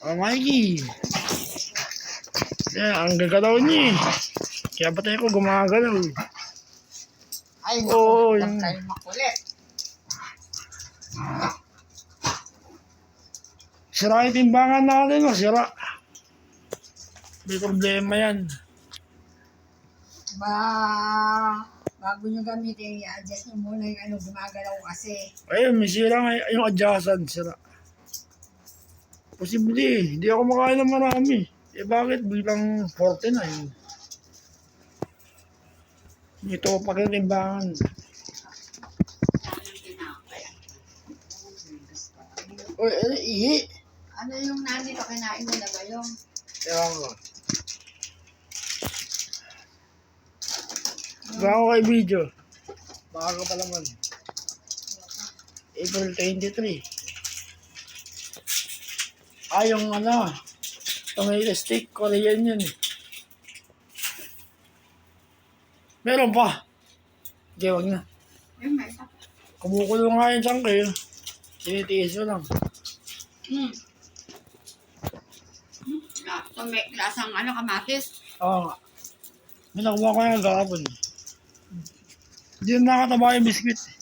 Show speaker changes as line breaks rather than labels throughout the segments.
Oh, Mikey. Yan, ang gagalaw niya eh. Kaya patay ko gumagalaw eh.
Ay,
Oo,
naku,
yung...
huwag kayo makulit.
Sira yung timbangan natin, no? Sira. May problema yan.
Bago nyo gamitin, i-adjust nyo muna yung ano, gumagalaw kasi.
Ayun, may sira nga yung adjacent, sira. Posible eh. Hindi ako makain ng marami. Eh bakit bilang 49? Ito pa rin timbangan. Uy, ihi.
Ano yung nandito, kinain mo na ba yung?
Ewan ko. Baka ko kay video. Baka ka pa naman. April 23. Yung ano, tomato stick, Korean yun eh. Meron pa. Okay, wag na.
Yung may isa.
Kumukulo nga yun siyang kayo. Tinitiis mo lang.
May lasang ano, kamatis.
Oo nga. May nakuha ko yung gabon. Hindi na nakataba yung biscuit.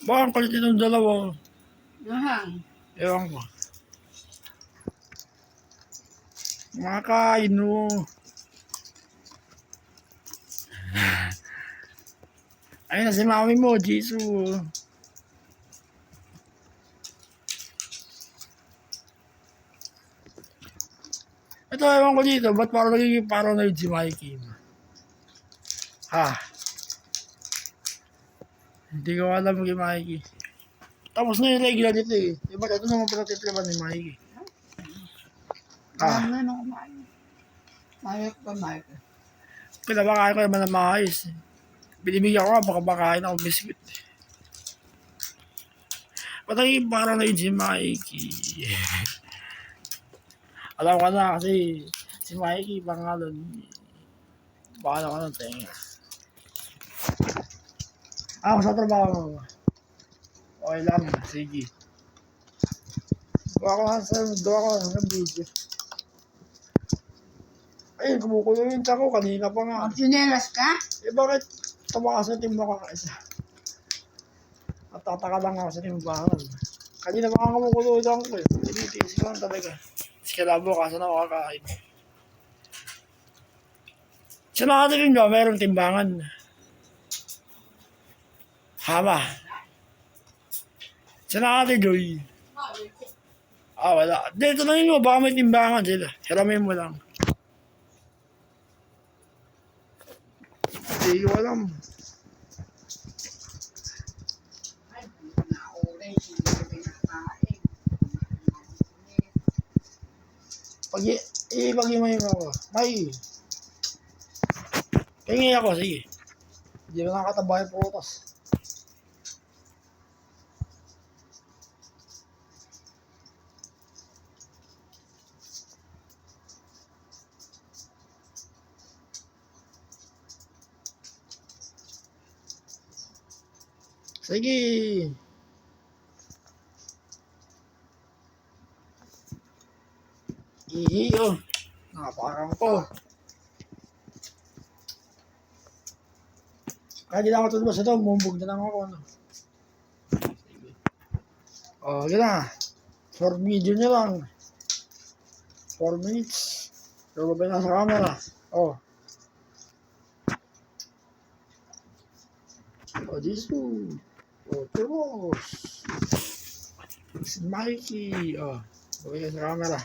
Baka ang kulit itong dalawa.
Yahan.
Ewan ko. Makakain mo. Ayun na si mami mo, Jisoo. Ito, ewan ko dito. Ba't parang nagiging paranoid si Mikey? Ha? Hindi ko alam kay Mikey. Tapos na yung regular nito eh. Diba ito naman pala titlaban ni Mikey?
Alam na nung kumain. Mayroon pa, mayroon.
Pinabakain ko naman na maayos. Binibigyan ko nga, baka bakain ako biscuit. Patay paranoid si Mikey. Alam ko na kasi si Mikey pangalan. Baka ako ng tenga. Ako sa trabaho mo. Okay lang, sige. Gawa ko sa video. Ayun, kumukulo yung tiyan ko kanina pa nga.
Magsinelas ka?
Eh bakit tumakas na timba ka isa? At tataka lang ako sa timbangan. Kanina pa nga kumukulo yung tiyan ko eh. Tinitiis ko lang talaga. Kasi kalabo kasi na ako kakain. Sa nakatirin ba, mayroong timbangan. Hama. Sa nakatirin, Joy. Wala. Dito na yun mo, baka may timbangan sila. Hiramin mo lang. Hindi ko alam.
Ay, na-orange. Hindi pinakain.
Pag-imayin mo ako. May. Hingi ako, sige. Hindi mo nakataba yung prutas. Sige. Oh. Nakaparang ko. Kaya di na ako tulog sa ito, mumbog na lang ako. Ano. Yun na. Short video nyo lang. 4 minutes. Lulubay na sa camera. Jisoo. Turos. Si Mikey. Lulubay na sa camera.